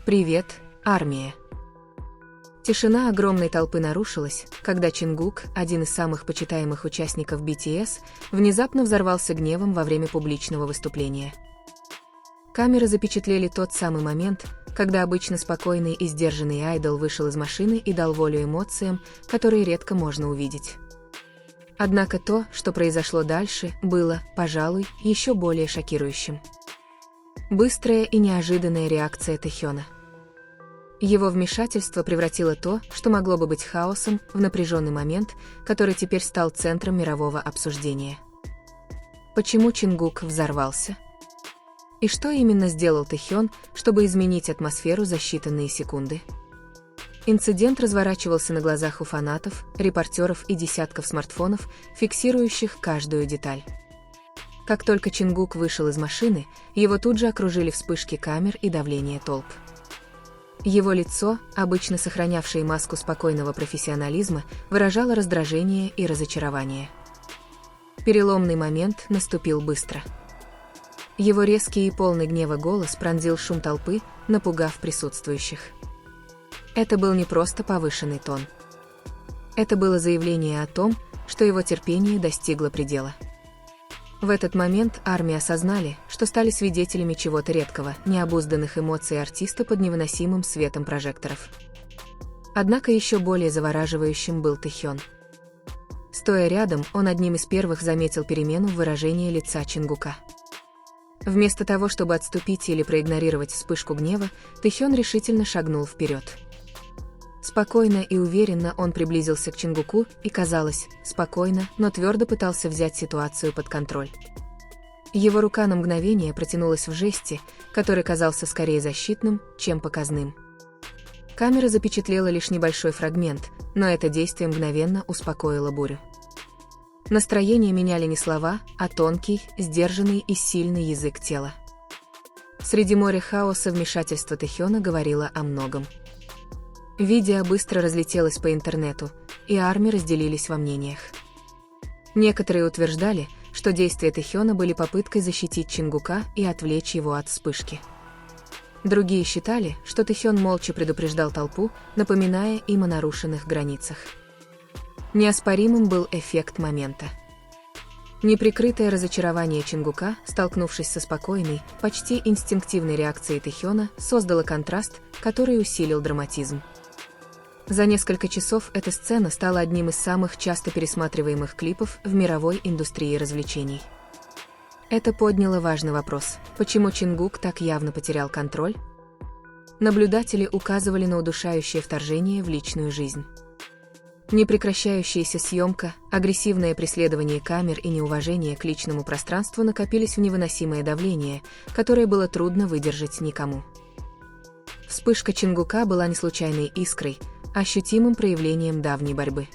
Привет, армия. Тишина огромной толпы нарушилась, когда Чингук, один из самых почитаемых участников BTS, внезапно взорвался гневом во время публичного выступления. Камеры запечатлели тот самый момент, когда обычно спокойный и сдержанный айдол вышел из машины и дал волю эмоциям, которые редко можно увидеть. Однако то, что произошло дальше, было, пожалуй, еще более шокирующим. Быстрая и неожиданная реакция Тэхёна. Его вмешательство превратило то, что могло бы быть хаосом, в напряженный момент, который теперь стал центром мирового обсуждения. Почему Чингук взорвался? И что именно сделал Тэхён, чтобы изменить атмосферу за считанные секунды? Инцидент разворачивался на глазах у фанатов, репортеров и десятков смартфонов, фиксирующих каждую деталь. Как только Чингук вышел из машины, его тут же окружили вспышки камер и давление толп. Его лицо, обычно сохранявшее маску спокойного профессионализма, выражало раздражение и разочарование. Переломный момент наступил быстро. Его резкий и полный гнева голос пронзил шум толпы, напугав присутствующих. Это был не просто повышенный тон. Это было заявление о том, что его терпение достигло предела. В этот момент армии осознали, что стали свидетелями чего-то редкого, необузданных эмоций артиста под невыносимым светом прожекторов. Однако еще более завораживающим был Тэхён. Стоя рядом, он одним из первых заметил перемену в выражении лица Чингука. Вместо того, чтобы отступить или проигнорировать вспышку гнева, Тэхён решительно шагнул вперед. Спокойно и уверенно он приблизился к Чингуку и, казалось, спокойно, но твердо пытался взять ситуацию под контроль. Его рука на мгновение протянулась в жесте, который казался скорее защитным, чем показным. Камера запечатлела лишь небольшой фрагмент, но это действие мгновенно успокоило бурю. Настроение меняли не слова, а тонкий, сдержанный и сильный язык тела. Среди моря хаоса вмешательство Тэхёна говорило о многом. Видео быстро разлетелось по интернету, и армии разделились во мнениях. Некоторые утверждали, что действия Тэхёна были попыткой защитить Чингука и отвлечь его от вспышки. Другие считали, что Тэхён молча предупреждал толпу, напоминая им о нарушенных границах. Неоспоримым был эффект момента. Неприкрытое разочарование Чингука, столкнувшись со спокойной, почти инстинктивной реакцией Тэхёна, создало контраст, который усилил драматизм. За несколько часов эта сцена стала одним из самых часто пересматриваемых клипов в мировой индустрии развлечений. Это подняло важный вопрос: почему Чингук так явно потерял контроль? Наблюдатели указывали на удушающее вторжение в личную жизнь. Непрекращающаяся съемка, агрессивное преследование камер и неуважение к личному пространству накопились в невыносимое давление, которое было трудно выдержать никому. Вспышка Чингука была не случайной искрой, а ощутимым проявлением давней борьбы.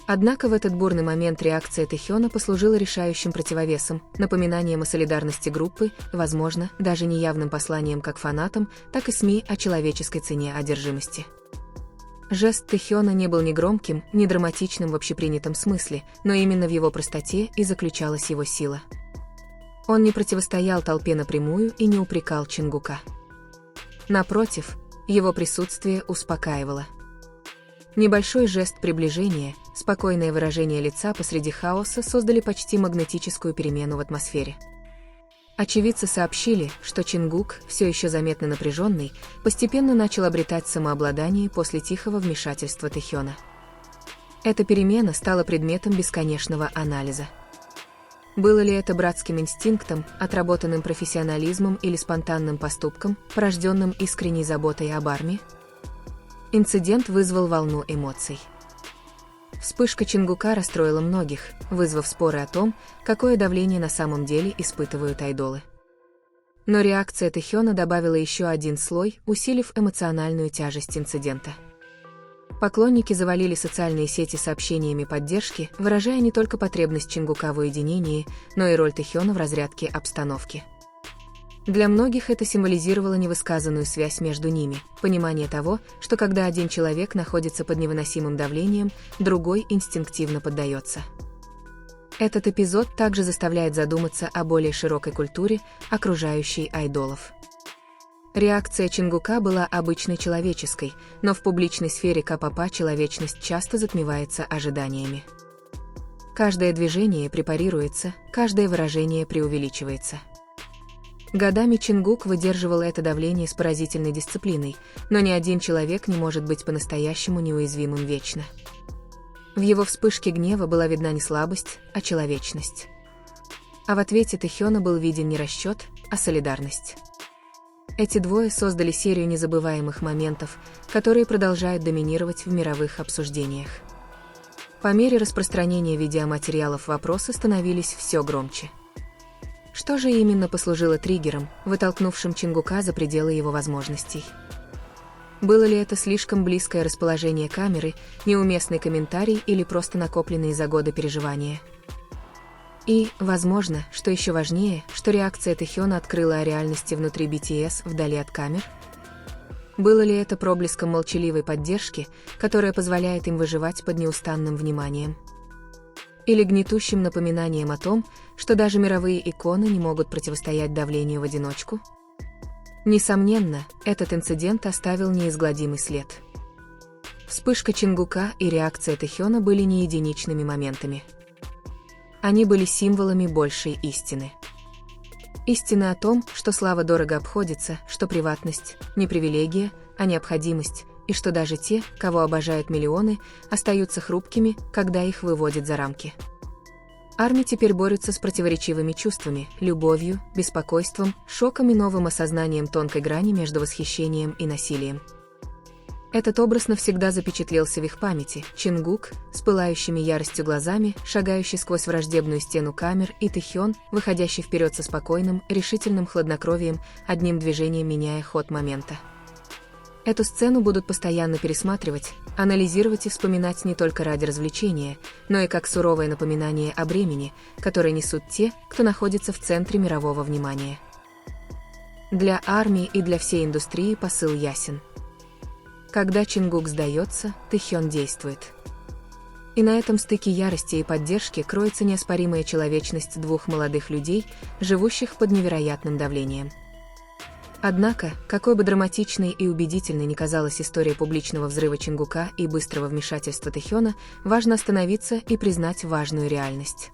Однако в этот бурный момент реакция Тэхёна послужила решающим противовесом, напоминанием о солидарности группы, возможно, даже неявным посланием как фанатам, так и СМИ о человеческой цене одержимости. Жест Тэхёна не был ни громким, ни драматичным в общепринятом смысле, но именно в его простоте и заключалась его сила. Он не противостоял толпе напрямую и не упрекал Чингука. Напротив, его присутствие успокаивало. Небольшой жест приближения, спокойное выражение лица посреди хаоса создали почти магнетическую перемену в атмосфере. Очевидцы сообщили, что Чингук, все еще заметно напряженный, постепенно начал обретать самообладание после тихого вмешательства Тэхёна. Эта перемена стала предметом бесконечного анализа. Было ли это братским инстинктом, отработанным профессионализмом или спонтанным поступком, порожденным искренней заботой об армии? Инцидент вызвал волну эмоций. Вспышка Чингука расстроила многих, вызвав споры о том, какое давление на самом деле испытывают айдолы. Но реакция Тэхёна добавила еще один слой, усилив эмоциональную тяжесть инцидента. Поклонники завалили социальные сети сообщениями поддержки, выражая не только потребность Чингука в уединении, но и роль Тэхёна в разрядке обстановки. Для многих это символизировало невысказанную связь между ними, понимание того, что когда один человек находится под невыносимым давлением, другой инстинктивно поддается. Этот эпизод также заставляет задуматься о более широкой культуре, окружающей айдолов. Реакция Чингука была обычной человеческой, но в публичной сфере К-попа человечность часто затмевается ожиданиями. Каждое движение препарируется, каждое выражение преувеличивается. Годами Чингук выдерживал это давление с поразительной дисциплиной, но ни один человек не может быть по-настоящему неуязвимым вечно. В его вспышке гнева была видна не слабость, а человечность. А в ответе Тэхёна был виден не расчет, а солидарность. Эти двое создали серию незабываемых моментов, которые продолжают доминировать в мировых обсуждениях. По мере распространения видеоматериалов вопросы становились все громче. Что же именно послужило триггером, вытолкнувшим Чингука за пределы его возможностей? Было ли это слишком близкое расположение камеры, неуместный комментарий или просто накопленные за годы переживания? И, возможно, что еще важнее, что реакция Тэхёна открыла о реальности внутри BTS вдали от камер? Было ли это проблеском молчаливой поддержки, которая позволяет им выживать под неустанным вниманием? Или гнетущим напоминанием о том, что даже мировые иконы не могут противостоять давлению в одиночку? Несомненно, этот инцидент оставил неизгладимый след. Вспышка Чингука и реакция Тэхёна были не единичными моментами. Они были символами большей истины. Истина о том, что слава дорого обходится, что приватность – не привилегия, а необходимость, и что даже те, кого обожают миллионы, остаются хрупкими, когда их выводят за рамки. ARMY теперь борются с противоречивыми чувствами, любовью, беспокойством, шоком и новым осознанием тонкой грани между восхищением и насилием. Этот образ навсегда запечатлелся в их памяти. Чингук, с пылающими яростью глазами, шагающий сквозь враждебную стену камер, и Тэхён, выходящий вперед со спокойным, решительным хладнокровием, одним движением меняя ход момента. Эту сцену будут постоянно пересматривать, анализировать и вспоминать не только ради развлечения, но и как суровое напоминание о бремени, которое несут те, кто находится в центре мирового внимания. Для ARMY и для всей индустрии посыл ясен. Когда Чингук сдается, Тэхён действует. И на этом стыке ярости и поддержки кроется неоспоримая человечность двух молодых людей, живущих под невероятным давлением. Однако, какой бы драматичной и убедительной ни казалась история публичного взрыва Чингука и быстрого вмешательства Тэхёна, важно остановиться и признать важную реальность.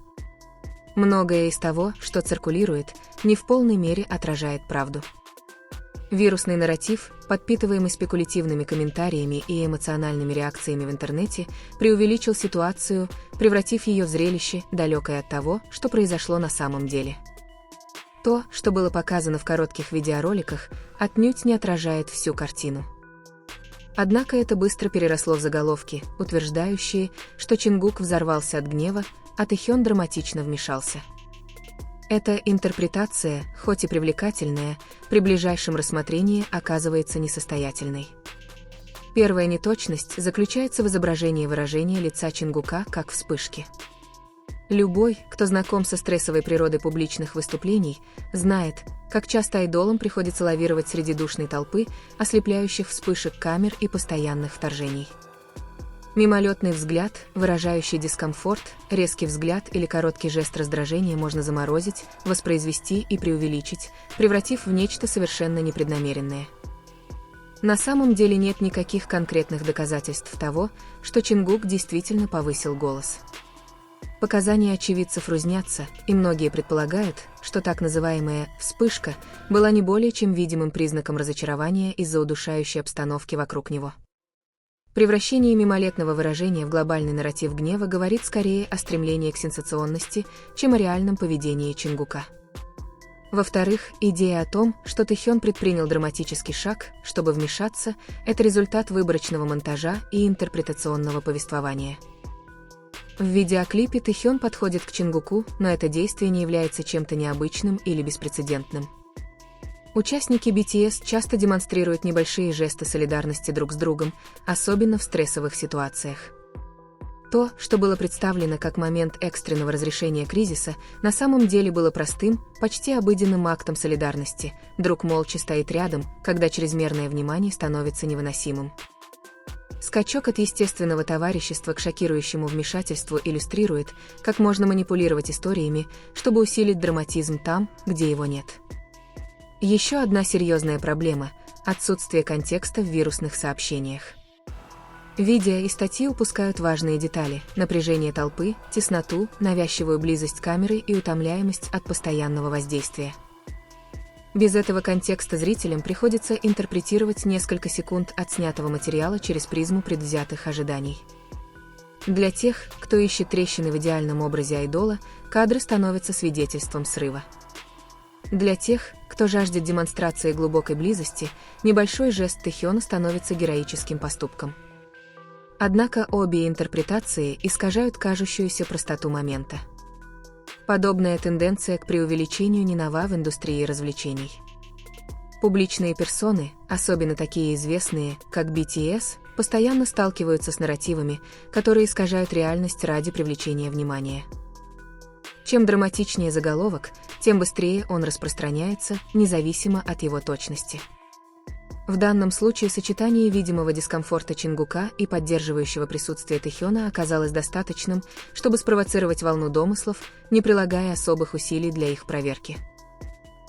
Многое из того, что циркулирует, не в полной мере отражает правду. Вирусный нарратив, подпитываемый спекулятивными комментариями и эмоциональными реакциями в интернете, преувеличил ситуацию, превратив ее в зрелище, далекое от того, что произошло на самом деле. То, что было показано в коротких видеороликах, отнюдь не отражает всю картину. Однако это быстро переросло в заголовки, утверждающие, что Чингук взорвался от гнева, а Тэхён драматично вмешался. Эта интерпретация, хоть и привлекательная, при ближайшем рассмотрении оказывается несостоятельной. Первая неточность заключается в изображении выражения лица Чингука как вспышки. Любой, кто знаком со стрессовой природой публичных выступлений, знает, как часто айдолам приходится лавировать среди душной толпы, ослепляющих вспышек камер и постоянных вторжений. Мимолетный взгляд, выражающий дискомфорт, резкий взгляд или короткий жест раздражения можно заморозить, воспроизвести и преувеличить, превратив в нечто совершенно непреднамеренное. На самом деле нет никаких конкретных доказательств того, что Чингук действительно повысил голос. Показания очевидцев разнятся, и многие предполагают, что так называемая «вспышка» была не более чем видимым признаком разочарования из-за удушающей обстановки вокруг него. Превращение мимолетного выражения в глобальный нарратив гнева говорит скорее о стремлении к сенсационности, чем о реальном поведении Чингука. Во-вторых, идея о том, что Тэхён предпринял драматический шаг, чтобы вмешаться, это результат выборочного монтажа и интерпретационного повествования. В видеоклипе Тэхён подходит к Чингуку, но это действие не является чем-то необычным или беспрецедентным. Участники BTS часто демонстрируют небольшие жесты солидарности друг с другом, особенно в стрессовых ситуациях. То, что было представлено как момент экстренного разрешения кризиса, на самом деле было простым, почти обыденным актом солидарности. Друг молча стоит рядом, когда чрезмерное внимание становится невыносимым. Скачок от естественного товарищества к шокирующему вмешательству иллюстрирует, как можно манипулировать историями, чтобы усилить драматизм там, где его нет. Еще одна серьезная проблема – отсутствие контекста в вирусных сообщениях. Видео и статьи упускают важные детали – напряжение толпы, тесноту, навязчивую близость камеры и утомляемость от постоянного воздействия. Без этого контекста зрителям приходится интерпретировать несколько секунд отснятого материала через призму предвзятых ожиданий. Для тех, кто ищет трещины в идеальном образе айдола, кадры становятся свидетельством срыва. Для тех, кто жаждет демонстрации глубокой близости, небольшой жест Тэхёна становится героическим поступком. Однако обе интерпретации искажают кажущуюся простоту момента. Подобная тенденция к преувеличению не нова в индустрии развлечений. Публичные персоны, особенно такие известные, как BTS, постоянно сталкиваются с нарративами, которые искажают реальность ради привлечения внимания. Чем драматичнее заголовок, тем быстрее он распространяется, независимо от его точности. В данном случае сочетание видимого дискомфорта Чингука и поддерживающего присутствия Тэхёна оказалось достаточным, чтобы спровоцировать волну домыслов, не прилагая особых усилий для их проверки.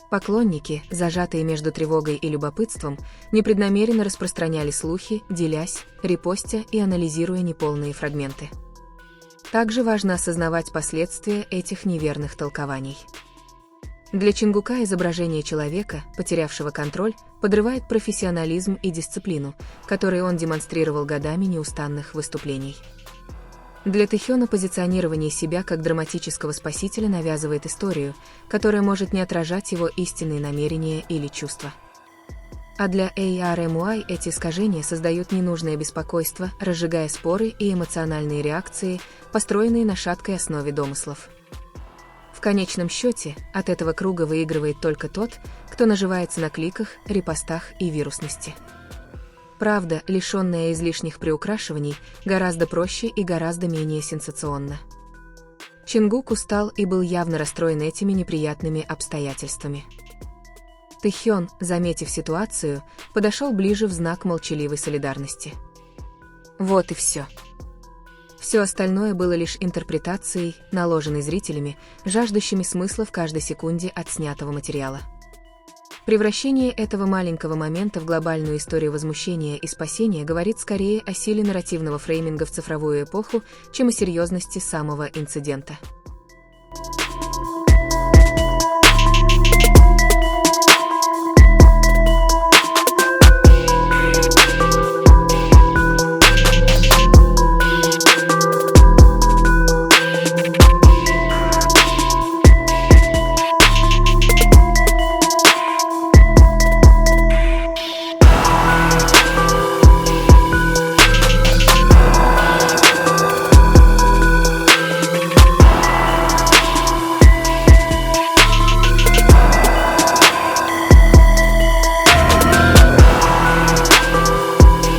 Поклонники, зажатые между тревогой и любопытством, непреднамеренно распространяли слухи, делясь, репостя и анализируя неполные фрагменты. Также важно осознавать последствия этих неверных толкований. Для Чингука изображение человека, потерявшего контроль, подрывает профессионализм и дисциплину, которые он демонстрировал годами неустанных выступлений. Для Тэхёна позиционирование себя как драматического спасителя навязывает историю, которая может не отражать его истинные намерения или чувства. А для ARMY эти искажения создают ненужное беспокойство, разжигая споры и эмоциональные реакции, построенные на шаткой основе домыслов. В конечном счете, от этого круга выигрывает только тот, кто наживается на кликах, репостах и вирусности. Правда, лишенная излишних приукрашиваний, гораздо проще и гораздо менее сенсационна. Чингук устал и был явно расстроен этими неприятными обстоятельствами. Тэхён, заметив ситуацию, подошел ближе в знак молчаливой солидарности. Вот и все. Все остальное было лишь интерпретацией, наложенной зрителями, жаждущими смысла в каждой секунде отснятого материала. Превращение этого маленького момента в глобальную историю возмущения и спасения говорит скорее о силе нарративного фрейминга в цифровую эпоху, чем о серьезности самого инцидента.